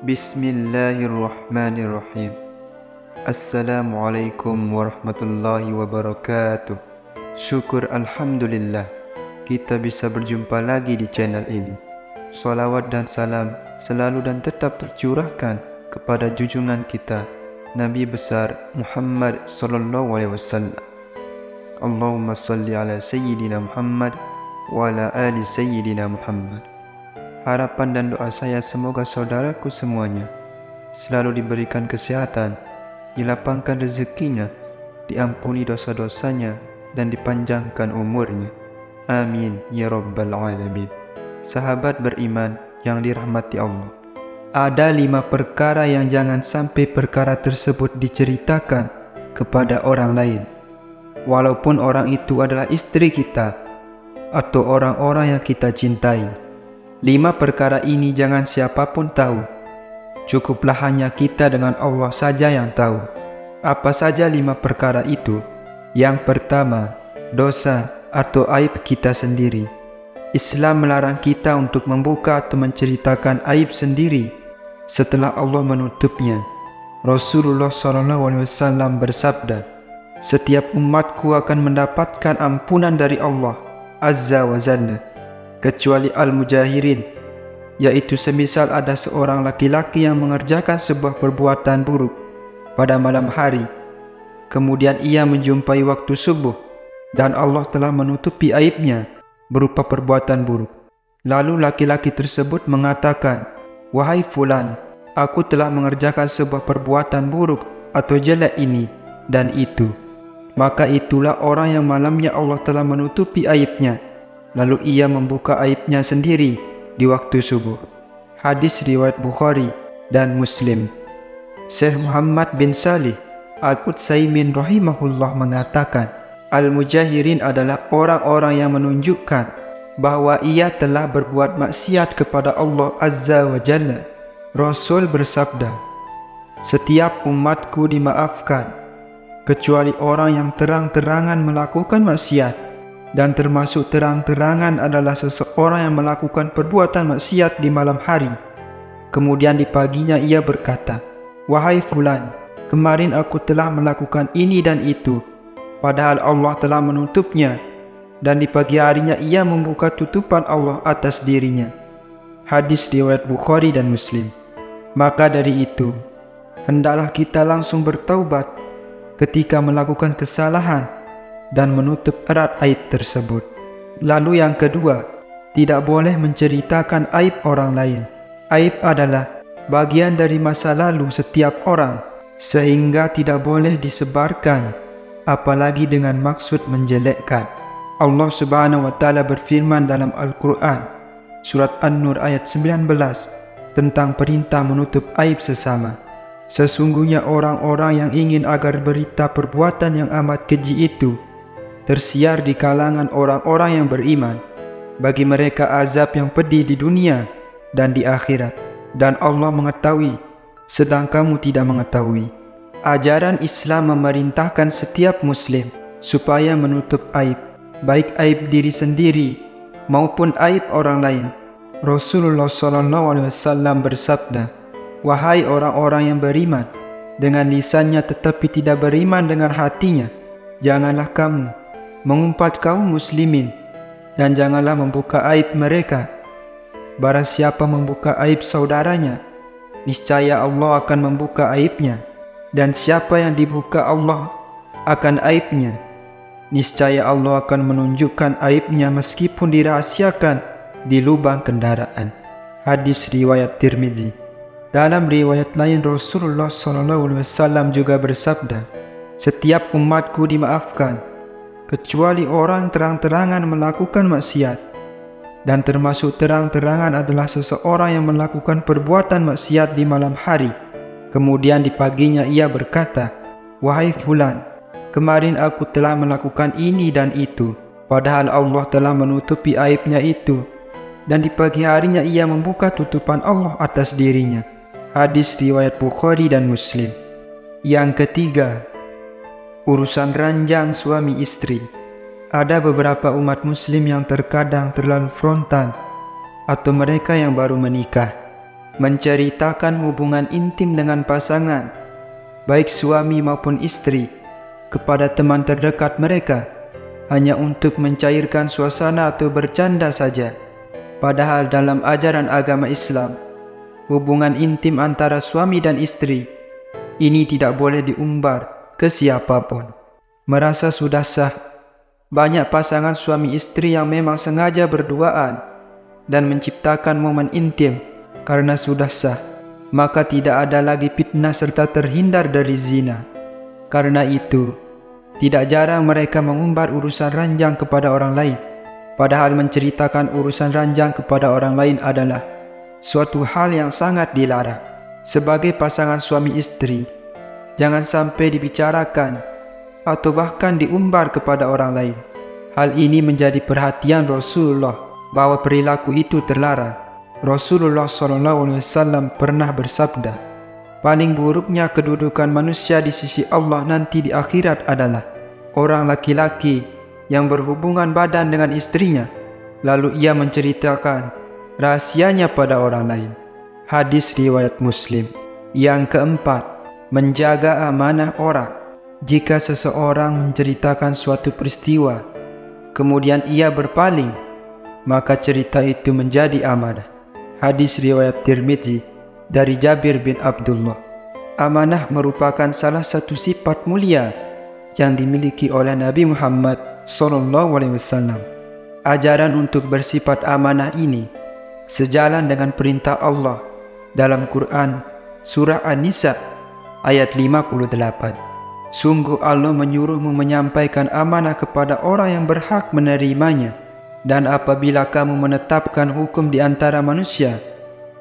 Bismillahirrahmanirrahim. Assalamualaikum warahmatullahi wabarakatuh. Syukur Alhamdulillah kita bisa berjumpa lagi di channel ini. Salawat dan salam selalu dan tetap tercurahkan kepada junjungan kita Nabi besar Muhammad sallallahu alaihi wasallam. Allahumma salli ala sayyidina Muhammad wa ala ali sayyidina Muhammad. Harapan dan doa saya semoga saudaraku semuanya selalu diberikan kesehatan, dilapangkan rezekinya, diampuni dosa-dosanya, dan dipanjangkan umurnya. Amin ya rabbal alamin. Sahabat beriman yang dirahmati Allah, ada 5 perkara yang jangan sampai perkara tersebut diceritakan kepada orang lain, walaupun orang itu adalah istri kita atau orang-orang yang kita cintai. 5 perkara ini jangan siapapun tahu. Cukuplah hanya kita dengan Allah saja yang tahu. Apa saja 5 perkara itu? Yang pertama, dosa atau aib kita sendiri. Islam melarang kita untuk membuka atau menceritakan aib sendiri setelah Allah menutupnya. Rasulullah SAW bersabda, "Setiap umatku akan mendapatkan ampunan dari Allah Azza wa Jalla, kecuali al-mujahirin, yaitu semisal ada seorang laki-laki yang mengerjakan sebuah perbuatan buruk pada malam hari, kemudian ia menjumpai waktu subuh dan Allah telah menutupi aibnya berupa perbuatan buruk. Lalu laki-laki tersebut mengatakan, 'Wahai fulan, aku telah mengerjakan sebuah perbuatan buruk atau jelek ini dan itu.' Maka itulah orang yang malamnya Allah telah menutupi aibnya, lalu ia membuka aibnya sendiri di waktu subuh." Hadis riwayat Bukhari dan Muslim. Syekh Muhammad bin Salih Al-Utsaimin rahimahullah mengatakan, al-mujahirin adalah orang-orang yang menunjukkan bahwa ia telah berbuat maksiat kepada Allah Azza wa Jalla. Rasul bersabda, "Setiap umatku dimaafkan, kecuali orang yang terang-terangan melakukan maksiat. Dan termasuk terang-terangan adalah seseorang yang melakukan perbuatan maksiat di malam hari. Kemudian di paginya ia berkata, 'Wahai fulan, kemarin aku telah melakukan ini dan itu,' padahal Allah telah menutupnya, dan di pagi harinya ia membuka tutupan Allah atas dirinya." Hadis riwayat Bukhari dan Muslim. Maka dari itu, hendaklah kita langsung bertaubat ketika melakukan kesalahan dan menutup erat aib tersebut. Lalu yang kedua, tidak boleh menceritakan aib orang lain. Aib adalah bagian dari masa lalu setiap orang, sehingga tidak boleh disebarkan, apalagi dengan maksud menjelekkan. Allah Subhanahu wa Ta'ala berfirman dalam Al-Quran, surat An-Nur ayat 19, tentang perintah menutup aib sesama. Sesungguhnya orang-orang yang ingin agar berita perbuatan yang amat keji itu tersiar di kalangan orang-orang yang beriman, bagi mereka azab yang pedih di dunia dan di akhirat, dan Allah mengetahui sedang kamu tidak mengetahui. Ajaran Islam memerintahkan setiap muslim supaya menutup aib, baik aib diri sendiri maupun aib orang lain. Rasulullah SAW bersabda, "Wahai orang-orang yang beriman dengan lisannya tetapi tidak beriman dengan hatinya, janganlah kamu mengumpat kaum muslimin, dan janganlah membuka aib mereka. Barang siapa membuka aib saudaranya, niscaya Allah akan membuka aibnya, dan siapa yang dibuka Allah akan aibnya, niscaya Allah akan menunjukkan aibnya meskipun dirahasiakan di lubang kendaraan." Hadis riwayat Tirmidzi. Dalam riwayat lain Rasulullah SAW juga bersabda, "Setiap umatku dimaafkan, kecuali orang terang-terangan melakukan maksiat, dan termasuk terang-terangan adalah seseorang yang melakukan perbuatan maksiat di malam hari, kemudian di paginya ia berkata, 'Wahai fulan, kemarin aku telah melakukan ini dan itu,' padahal Allah telah menutupi aibnya itu, dan di pagi harinya ia membuka tutupan Allah atas dirinya. Hadis riwayat Bukhari dan Muslim. Yang ketiga, urusan ranjang suami istri. Ada beberapa umat muslim yang terkadang terlalu frontal, atau mereka yang baru menikah, menceritakan hubungan intim dengan pasangan, baik suami maupun istri, kepada teman terdekat mereka, hanya untuk mencairkan suasana atau bercanda saja. Padahal dalam ajaran agama Islam, hubungan intim antara suami dan istri ini tidak boleh diumbar ke siapapun. Merasa sudah sah, banyak pasangan suami istri yang memang sengaja berduaan dan menciptakan momen intim karena sudah sah, maka tidak ada lagi fitnah serta terhindar dari zina. Karena itu, tidak jarang mereka mengumbar urusan ranjang kepada orang lain, padahal menceritakan urusan ranjang kepada orang lain adalah suatu hal yang sangat dilarang. Sebagai pasangan suami istri, jangan sampai dibicarakan atau bahkan diumbar kepada orang lain. Hal ini menjadi perhatian Rasulullah bahwa perilaku itu terlarang. Rasulullah SAW pernah bersabda, paling buruknya kedudukan manusia di sisi Allah nanti di akhirat adalah orang laki-laki yang berhubungan badan dengan istrinya, lalu ia menceritakan rahasianya pada orang lain. Hadis riwayat Muslim. Yang keempat, menjaga amanah orang. Jika seseorang menceritakan suatu peristiwa, kemudian ia berpaling, maka cerita itu menjadi amanah. Hadis riwayat Tirmidzi dari Jabir bin Abdullah. Amanah merupakan salah satu sifat mulia yang dimiliki oleh Nabi Muhammad SAW. Ajaran untuk bersifat amanah ini sejalan dengan perintah Allah dalam Quran Surah An-Nisa ayat 58. Sungguh Allah menyuruhmu menyampaikan amanah kepada orang yang berhak menerimanya, dan apabila kamu menetapkan hukum di antara manusia,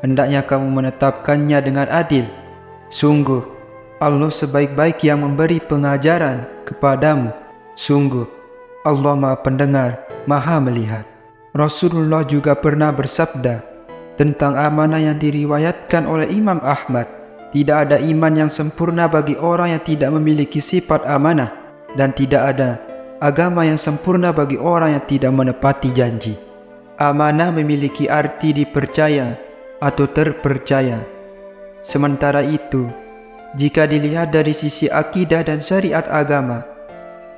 hendaknya kamu menetapkannya dengan adil. Sungguh Allah sebaik-baik yang memberi pengajaran kepadamu. Sungguh Allah Maha Pendengar, Maha Melihat. Rasulullah juga pernah bersabda tentang amanah yang diriwayatkan oleh Imam Ahmad, tidak ada iman yang sempurna bagi orang yang tidak memiliki sifat amanah, dan tidak ada agama yang sempurna bagi orang yang tidak menepati janji. Amanah memiliki arti dipercaya atau terpercaya. Sementara itu, jika dilihat dari sisi akidah dan syariat agama,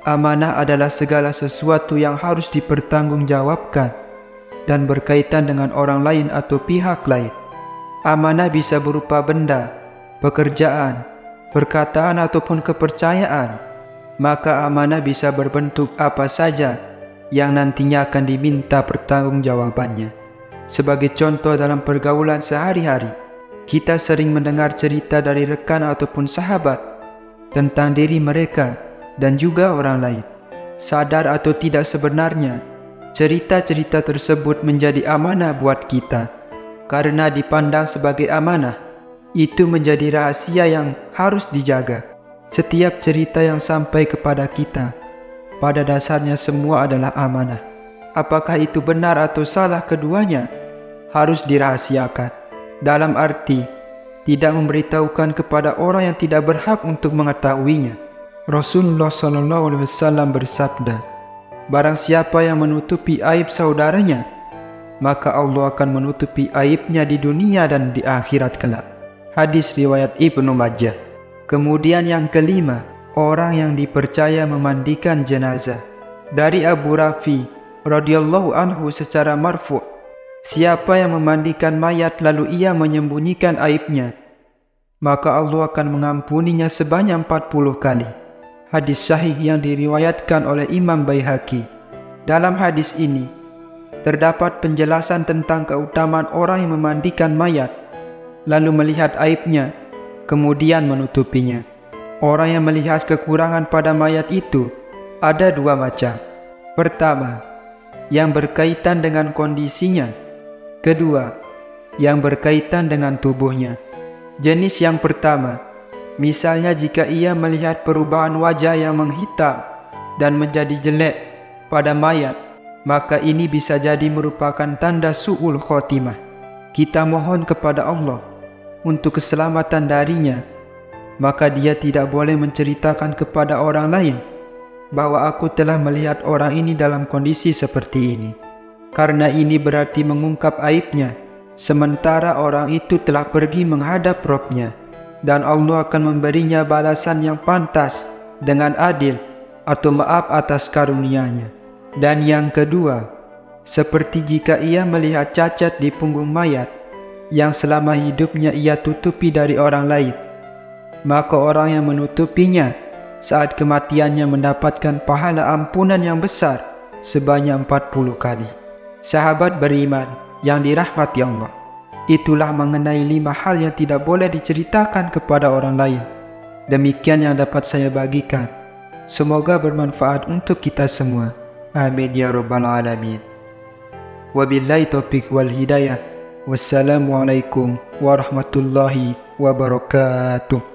amanah adalah segala sesuatu yang harus dipertanggungjawabkan dan berkaitan dengan orang lain atau pihak lain. Amanah bisa berupa benda, pekerjaan, perkataan ataupun kepercayaan. Maka amanah bisa berbentuk apa saja yang nantinya akan diminta pertanggungjawabannya. Sebagai contoh dalam pergaulan sehari-hari, kita sering mendengar cerita dari rekan ataupun sahabat tentang diri mereka dan juga orang lain. Sadar atau tidak sebenarnya, cerita-cerita tersebut menjadi amanah buat kita. Karena dipandang sebagai amanah, itu menjadi rahasia yang harus dijaga. Setiap cerita yang sampai kepada kita, pada dasarnya semua adalah amanah. Apakah itu benar atau salah, keduanya harus dirahasiakan. Dalam arti, tidak memberitahukan kepada orang yang tidak berhak untuk mengetahuinya. Rasulullah SAW bersabda, barang siapa yang menutupi aib saudaranya, maka Allah akan menutupi aibnya di dunia dan di akhirat kelak. Hadis riwayat Ibnu Majah. Kemudian yang kelima, orang yang dipercaya memandikan jenazah. Dari Abu Rafi radhiyallahu anhu secara marfu', siapa yang memandikan mayat lalu ia menyembunyikan aibnya, maka Allah akan mengampuninya sebanyak 40 kali. Hadis sahih yang diriwayatkan oleh Imam Baihaqi. Dalam hadis ini terdapat penjelasan tentang keutamaan orang yang memandikan mayat lalu melihat aibnya, kemudian menutupinya. Orang yang melihat kekurangan pada mayat itu ada dua macam. Pertama, yang berkaitan dengan kondisinya. Kedua, yang berkaitan dengan tubuhnya. Jenis yang pertama, misalnya jika ia melihat perubahan wajah yang menghitam dan menjadi jelek pada mayat, maka ini bisa jadi merupakan tanda su'ul khotimah. Kita mohon kepada Allah untuk keselamatan darinya, maka dia tidak boleh menceritakan kepada orang lain bahwa aku telah melihat orang ini dalam kondisi seperti ini, karena ini berarti mengungkap aibnya, sementara orang itu telah pergi menghadap Rabb-Nya, dan Allah akan memberinya balasan yang pantas dengan adil atau maaf atas karunia-Nya. Dan yang kedua, seperti jika ia melihat cacat di punggung mayat yang selama hidupnya ia tutupi dari orang lain, maka orang yang menutupinya saat kematiannya mendapatkan pahala ampunan yang besar sebanyak 40 kali. Sahabat beriman yang dirahmati Allah, itulah mengenai 5 hal yang tidak boleh diceritakan kepada orang lain. Demikian yang dapat saya bagikan. Semoga bermanfaat untuk kita semua. Amin ya rabbal alamin. Wabillahi taufiq wal hidayah. Wassalamualaikum warahmatullahi wabarakatuh.